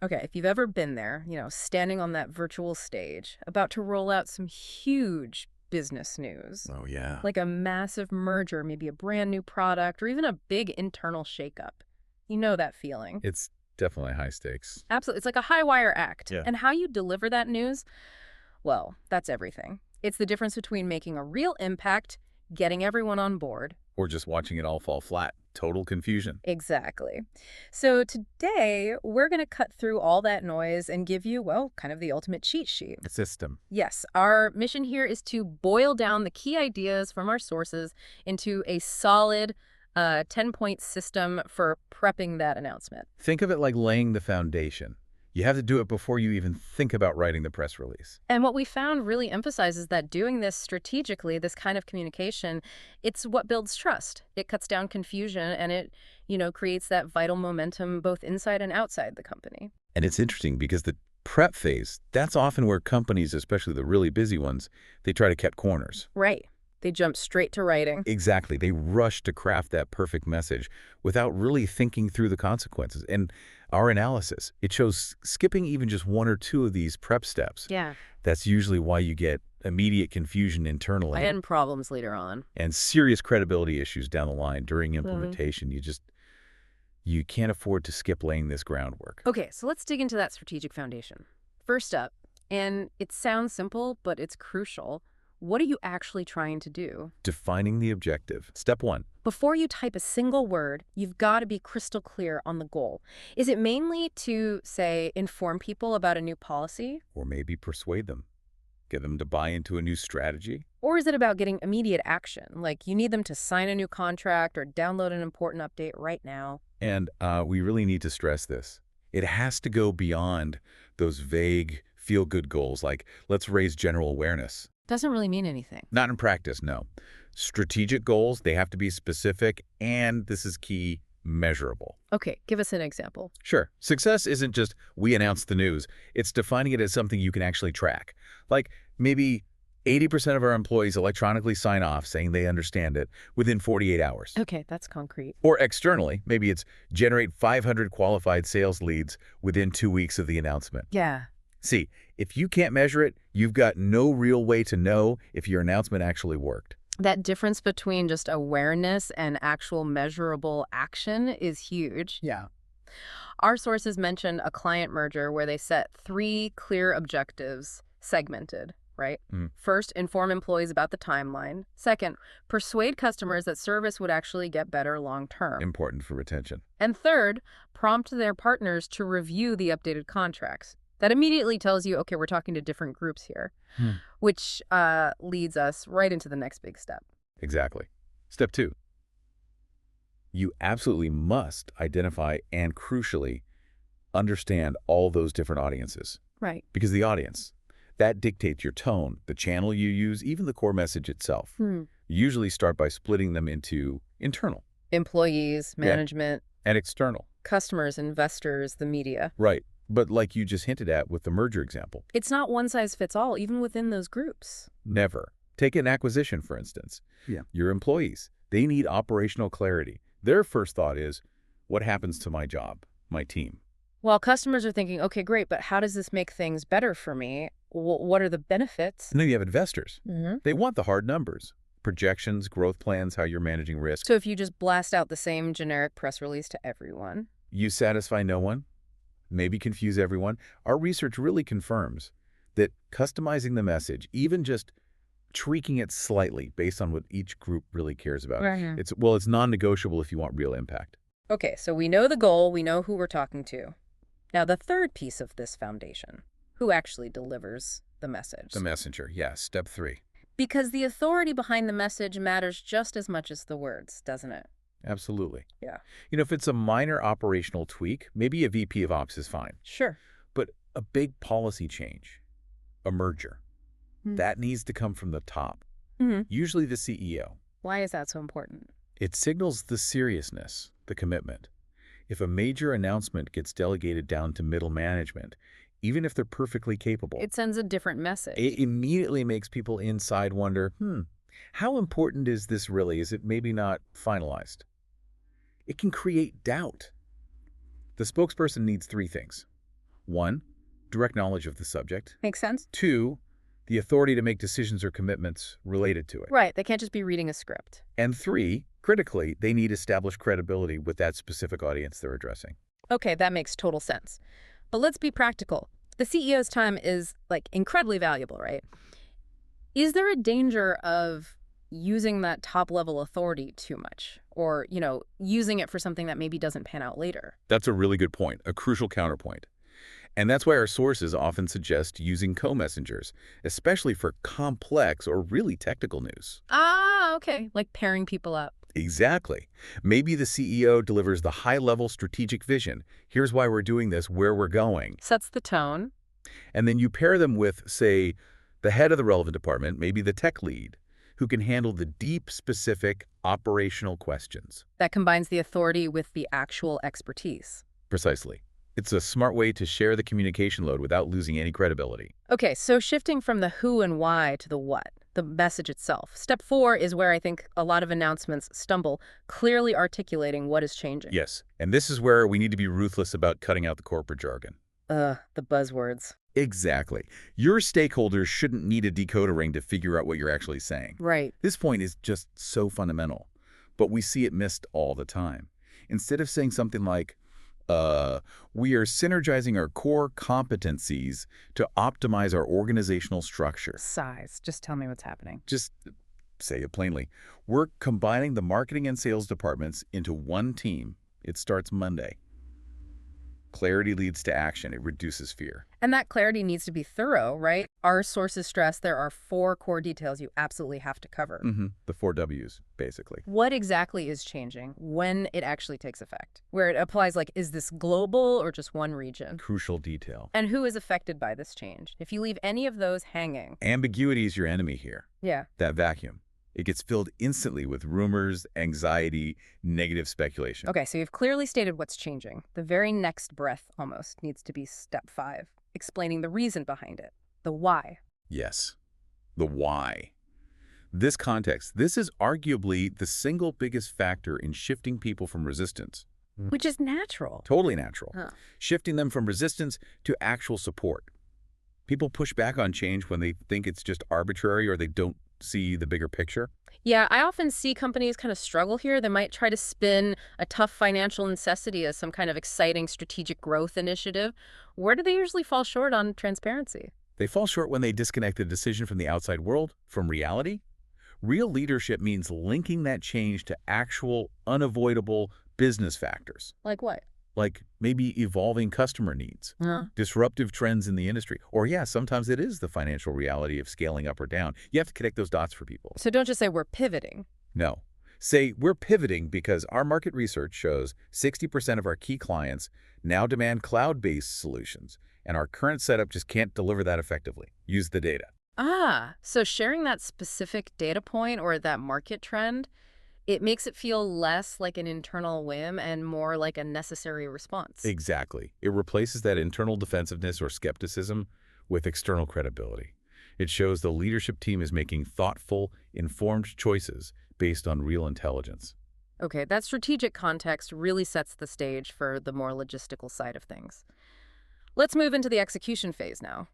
Okay, if you've ever been there, standing on that virtual stage, about to roll out some huge business news, Oh, yeah. like a massive merger, maybe a brand new product, or even a big internal shakeup. You know that feeling. It's definitely high stakes. Absolutely. It's like a high wire act. Yeah. And how you deliver that news, well, that's everything. It's the difference between making a real impact, getting everyone on board. Or just watching it all fall flat. Total confusion. Exactly. So today, we're going to cut through all that noise and give you, well, kind of the ultimate cheat sheet. A system. Yes, our mission here is to boil down the key ideas from our sources into a solid 10-point system for prepping that announcement. Think of it like laying the foundation. You have to do it before you even think about writing the press release. And what we found really emphasizes that doing this strategically, this kind of communication, it's what builds trust. It cuts down confusion and it, creates that vital momentum both inside and outside the company. And it's interesting because the prep phase, that's often where companies, especially the really busy ones, they try to cut corners. Right. They jump straight to writing. Exactly. They rush to craft that perfect message without really thinking through the consequences. And our analysis, it shows skipping even just one or two of these prep steps. Yeah. That's usually why you get immediate confusion internally. And problems later on. And serious credibility issues down the line during implementation. You can't afford to skip laying this groundwork. Okay, so let's dig into that strategic foundation. First up, and it sounds simple, but it's crucial. What are you actually trying to do? Defining the objective. Step 1. Before you type a single word, you've got to be crystal clear on the goal. Is it mainly to, say, inform people about a new policy? Or maybe persuade them. Get them to buy into a new strategy. Or is it about getting immediate action? Like you need them to sign a new contract or download an important update right now? And we really need to stress this. It has to go beyond those vague, feel-good goals like, let's raise general awareness. Doesn't really mean anything. Not in practice, no. Strategic goals, they have to be specific, and this is key, measurable. Okay, give us an example. Sure. Success isn't just, we announced the news. It's defining it as something you can actually track. Like, maybe 80% of our employees electronically sign off saying they understand it within 48 hours. Okay, that's concrete. Or externally, maybe it's generate 500 qualified sales leads within 2 weeks of the announcement. Yeah. See, if you can't measure it, you've got no real way to know if your announcement actually worked. That difference between just awareness and actual measurable action is huge. Yeah. Our sources mentioned a client merger where they set 3 clear objectives, segmented, right? First, inform employees about the timeline. Second, persuade customers that service would actually get better long term. Important for retention. And third, prompt their partners to review the updated contracts. That immediately tells you, okay, we're talking to different groups here, which leads us right into the next big step. Exactly. Step 2. You absolutely must identify and, crucially, understand all those different audiences. Right. Because the audience, that dictates your tone, the channel you use, even the core message itself. You usually start by splitting them into internal. Employees, management. And external. Customers, investors, the media. Right. But like you just hinted at with the merger example. It's not one size fits all, even within those groups. Never. Take an acquisition, for instance. Yeah. Your employees, they need operational clarity. Their first thought is, what happens to my job, my team? While customers are thinking, okay, great, but how does this make things better for me? What are the benefits? And then you have investors. Mm-hmm. They want the hard numbers. Projections, growth plans, how you're managing risk. So if you just blast out the same generic press release to everyone. You satisfy no one, maybe confuse everyone. Our research really confirms that customizing the message, even just tweaking it slightly based on what each group really cares about. Right. It's non-negotiable if you want real impact. Okay, so we know the goal, we know who we're talking to. Now the third piece of this foundation, who actually delivers the message? The messenger, yes, step 3. Because the authority behind the message matters just as much as the words, doesn't it? Absolutely. Yeah. If it's a minor operational tweak, maybe a VP of Ops is fine. Sure. But a big policy change, a merger, that needs to come from the top, usually the CEO. Why is that so important? It signals the seriousness, the commitment. If a major announcement gets delegated down to middle management, even if they're perfectly capable, It sends a different message. it immediately makes people inside wonder, how important is this really? Is it maybe not finalized? It can create doubt. The spokesperson needs 3 things. 1, direct knowledge of the subject. Makes sense? 2, the authority to make decisions or commitments related to it. Right. They can't just be reading a script. And 3, critically, they need established credibility with that specific audience they're addressing. Okay, that makes total sense. But let's be practical. The CEO's time is, incredibly valuable, right? Is there a danger of using that top-level authority too much? Or, using it for something that maybe doesn't pan out later? That's a really good point, a crucial counterpoint. And that's why our sources often suggest using co-messengers, especially for complex or really technical news. Ah, okay. Like pairing people up. Exactly. Maybe the CEO delivers the high-level strategic vision. Here's why we're doing this, where we're going. Sets the tone. And then you pair them with, say, the head of the relevant department, maybe the tech lead, who can handle the deep, specific, operational questions. That combines the authority with the actual expertise. Precisely. It's a smart way to share the communication load without losing any credibility. Okay, so shifting from the who and why to the what, the message itself. Step 4 is where I think a lot of announcements stumble, clearly articulating what is changing. Yes, and this is where we need to be ruthless about cutting out the corporate jargon. The buzzwords. Exactly. Your stakeholders shouldn't need a decoder ring to figure out what you're actually saying. Right. This point is just so fundamental, but we see it missed all the time. Instead of saying something like, we are synergizing our core competencies to optimize our organizational structure. Size. Just tell me what's happening. Just say it plainly. We're combining the marketing and sales departments into one team. It starts Monday. Clarity leads to action. It reduces fear. And that clarity needs to be thorough, right? Our sources stress there are 4 core details you absolutely have to cover. The 4 Ws, basically. What exactly is changing when it actually takes effect? Where it applies, is this global or just one region? Crucial detail. And who is affected by this change? If you leave any of those hanging. Ambiguity is your enemy here. Yeah. That vacuum. It gets filled instantly with rumors, anxiety, negative speculation. Okay, so you've clearly stated what's changing. The very next breath almost needs to be step 5, explaining the reason behind it, the why. Yes, the why. This context, this is arguably the single biggest factor in shifting people from resistance. Which is natural. Totally natural. Huh. Shifting them from resistance to actual support. People push back on change when they think it's just arbitrary or they don't see the bigger picture. Yeah, I often see companies kind of struggle here. They might try to spin a tough financial necessity as some kind of exciting strategic growth initiative. Where do they usually fall short on transparency? They fall short when they disconnect the decision from the outside world, from reality. Real leadership means linking that change to actual, unavoidable business factors. Like what? Like maybe evolving customer needs, disruptive trends in the industry, or sometimes it is the financial reality of scaling up or down. You have to connect those dots for people. So don't just say we're pivoting. No. Say we're pivoting because our market research shows 60% of our key clients now demand cloud-based solutions, and our current setup just can't deliver that effectively. Use the data. So sharing that specific data point or that market trend, it makes it feel less like an internal whim and more like a necessary response. Exactly. It replaces that internal defensiveness or skepticism with external credibility. It shows the leadership team is making thoughtful, informed choices based on real intelligence. Okay, that strategic context really sets the stage for the more logistical side of things. Let's move into the execution phase now.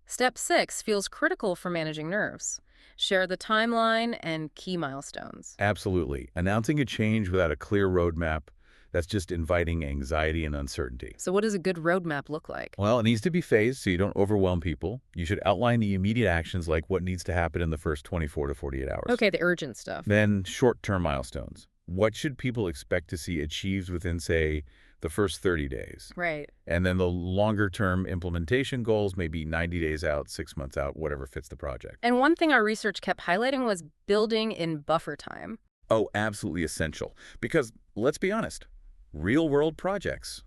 Step 6 feels critical for managing nerves. Share the timeline and key milestones. Absolutely. Announcing a change without a clear roadmap, that's just inviting anxiety and uncertainty. So what does a good roadmap look like? Well, it needs to be phased so you don't overwhelm people. You should outline the immediate actions like what needs to happen in the first 24 to 48 hours. Okay, the urgent stuff. Then short-term milestones. What should people expect to see achieved within, say, the first 30 days? Right. And then the longer-term implementation goals, maybe 90 days out, 6 months out, whatever fits the project. And one thing our research kept highlighting was building in buffer time. Oh, absolutely essential. Because, let's be honest, real-world projects,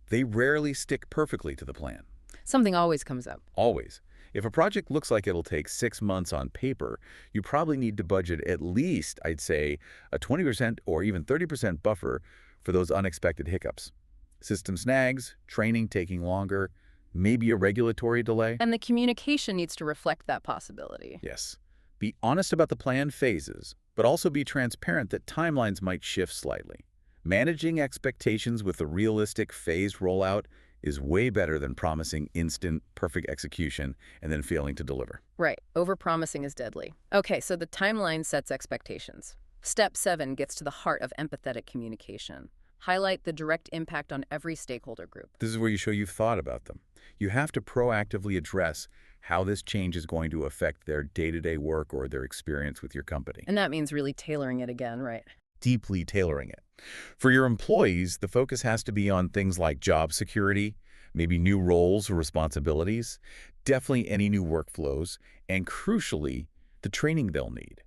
they rarely stick perfectly to the plan. Something always comes up. Always. If a project looks like it'll take 6 months on paper, you probably need to budget at least, I'd say, a 20% or even 30% buffer for those unexpected hiccups. System snags, training taking longer, maybe a regulatory delay. And the communication needs to reflect that possibility. Yes. Be honest about the planned phases, but also be transparent that timelines might shift slightly. Managing expectations with a realistic phased rollout is way better than promising instant, perfect execution and then failing to deliver. Right. Overpromising is deadly. Okay, so the timeline sets expectations. Step 7 gets to the heart of empathetic communication. Highlight the direct impact on every stakeholder group. This is where you show you've thought about them. You have to proactively address how this change is going to affect their day-to-day work or their experience with your company. And that means really tailoring it again, right? Deeply tailoring it. For your employees, the focus has to be on things like job security, maybe new roles or responsibilities, definitely any new workflows, and crucially, the training they'll need.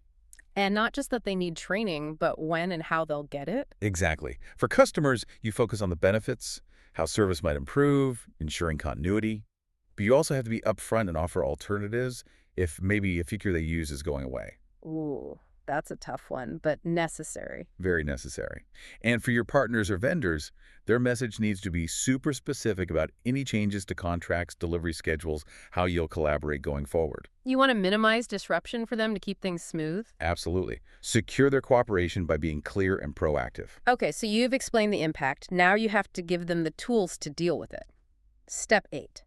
And not just that they need training, but when and how they'll get it. Exactly. For customers, you focus on the benefits, how service might improve, ensuring continuity. But you also have to be upfront and offer alternatives if maybe a feature they use is going away. Ooh, that's a tough one, but necessary. Very necessary. And for your partners or vendors, their message needs to be super specific about any changes to contracts, delivery schedules, how you'll collaborate going forward. You want to minimize disruption for them to keep things smooth? Absolutely. Secure their cooperation by being clear and proactive. Okay, so you've explained the impact. Now you have to give them the tools to deal with it. Step 8.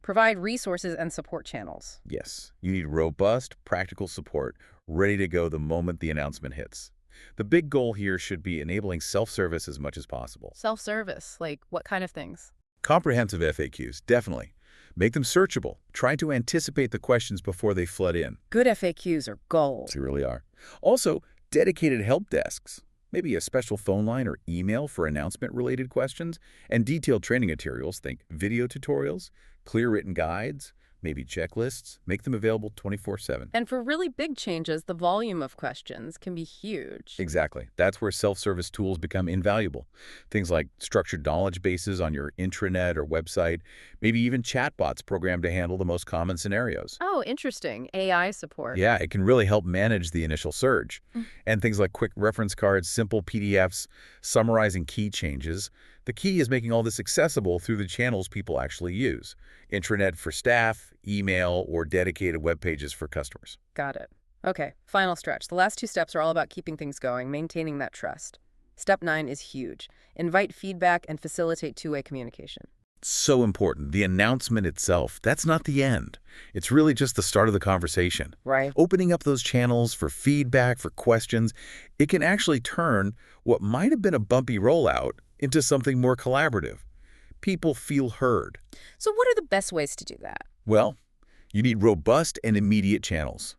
Provide resources and support channels. Yes, you need robust, practical support ready to go the moment the announcement hits. The big goal here should be enabling self-service as much as possible. Self-service, like what kind of things? Comprehensive FAQs, definitely. Make them searchable. Try to anticipate the questions before they flood in. Good FAQs are gold. They really are. Also, dedicated help desks. Maybe a special phone line or email for announcement-related questions, and detailed training materials, think video tutorials, clear written guides, maybe checklists. Make them available 24/7. And for really big changes, the volume of questions can be huge. Exactly. That's where self-service tools become invaluable. Things like structured knowledge bases on your intranet or website, maybe even chatbots programmed to handle the most common scenarios. Oh, interesting. AI support. Yeah, it can really help manage the initial surge. And things like quick reference cards, simple PDFs, summarizing key changes. The key is making all this accessible through the channels people actually use. Intranet for staff, email, or dedicated web pages for customers. Got it. Okay, final stretch. The last 2 steps are all about keeping things going, maintaining that trust. Step 9 is huge. Invite feedback and facilitate two-way communication. So important. The announcement itself, that's not the end. It's really just the start of the conversation. Right. Opening up those channels for feedback, for questions, it can actually turn what might have been a bumpy rollout into something more collaborative. People feel heard. So what are the best ways to do that? Well, you need robust and immediate channels.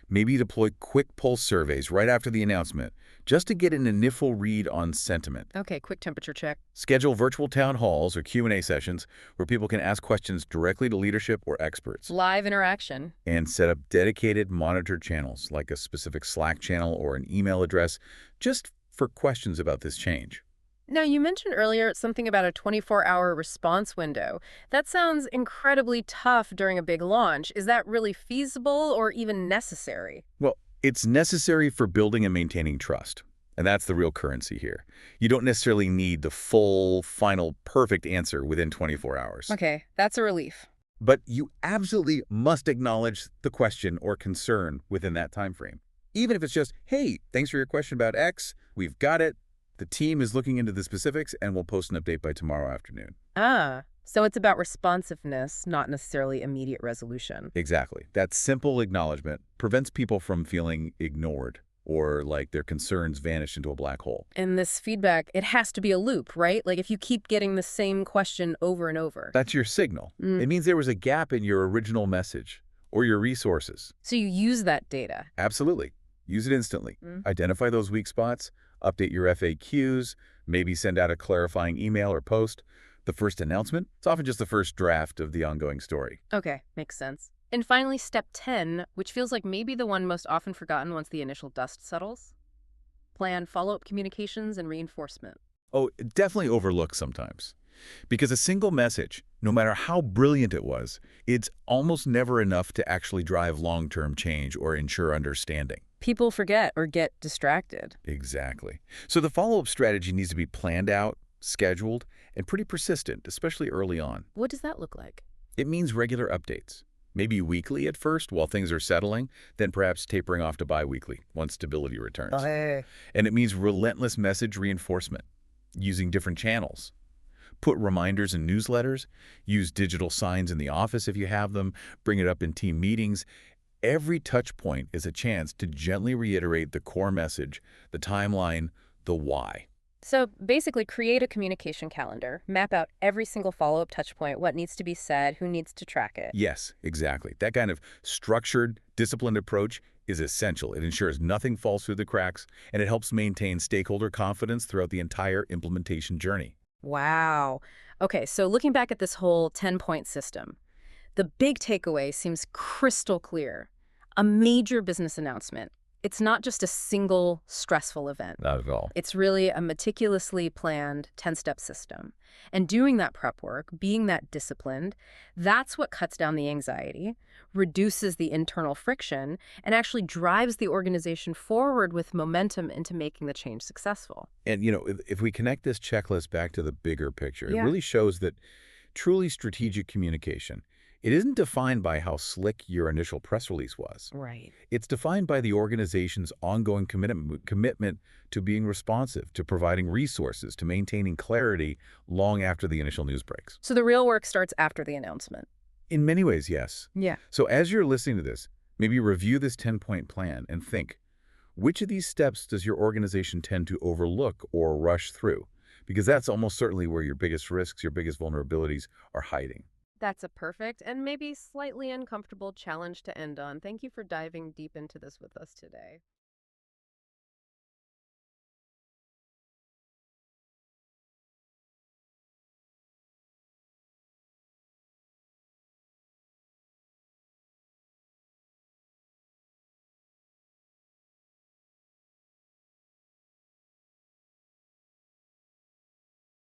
Maybe deploy quick pulse surveys right after the announcement, just to get an initial read on sentiment. Okay, quick temperature check. Schedule virtual town halls or Q&A sessions where people can ask questions directly to leadership or experts. Live interaction. And set up dedicated monitored channels, like a specific Slack channel or an email address, just for questions about this change. Now, you mentioned earlier something about a 24-hour response window. That sounds incredibly tough during a big launch. Is that really feasible or even necessary? Well, it's necessary for building and maintaining trust. And that's the real currency here. You don't necessarily need the full, final, perfect answer within 24 hours. Okay, that's a relief. But you absolutely must acknowledge the question or concern within that time frame. Even if it's just, hey, thanks for your question about X, we've got it. The team is looking into the specifics, and we'll post an update by tomorrow afternoon. Ah, so it's about responsiveness, not necessarily immediate resolution. Exactly. That simple acknowledgement prevents people from feeling ignored or like their concerns vanish into a black hole. And this feedback, it has to be a loop, right? Like if you keep getting the same question over and over. That's your signal. It means there was a gap in your original message or your resources. So you use that data. Absolutely. Use it instantly. Identify those weak spots, update your FAQs, maybe send out a clarifying email or post. The first announcement, it's often just the first draft of the ongoing story. Okay, makes sense. And finally, step 10, which feels like maybe the one most often forgotten once the initial dust settles. Plan follow-up communications and reinforcement. Oh, definitely overlooked sometimes. Because a single message, no matter how brilliant it was, it's almost never enough to actually drive long-term change or ensure understanding. People forget or get distracted. Exactly. So the follow-up strategy needs to be planned out, scheduled, and pretty persistent, especially early on. What does that look like? It means regular updates. Maybe weekly at first while things are settling, then perhaps tapering off to bi-weekly once stability returns. Okay. And it means relentless message reinforcement, using different channels. Put reminders in newsletters, use digital signs in the office if you have them, bring it up in team meetings. Every touch point is a chance to gently reiterate the core message, the timeline, the why. So basically create a communication calendar, map out every single follow-up touch point, what needs to be said, who needs to track it. Yes, exactly. That kind of structured, disciplined approach is essential. It ensures nothing falls through the cracks, and it helps maintain stakeholder confidence throughout the entire implementation journey. Wow. Okay, so looking back at this whole 10-point system, the big takeaway seems crystal clear. A major business announcement. It's not just a single stressful event. Not at all. It's really a meticulously planned 10-step system. And doing that prep work, being that disciplined, that's what cuts down the anxiety, reduces the internal friction, and actually drives the organization forward with momentum into making the change successful. And, if we connect this checklist back to the bigger picture, Yeah. it really shows that truly strategic communication, it isn't defined by how slick your initial press release was. Right. It's defined by the organization's ongoing commitment to being responsive, to providing resources, to maintaining clarity long after the initial news breaks. So the real work starts after the announcement. In many ways, yes. Yeah. So as you're listening to this, maybe review this 10-point plan and think, which of these steps does your organization tend to overlook or rush through? Because that's almost certainly where your biggest risks, your biggest vulnerabilities are hiding. That's a perfect and maybe slightly uncomfortable challenge to end on. Thank you for diving deep into this with us today.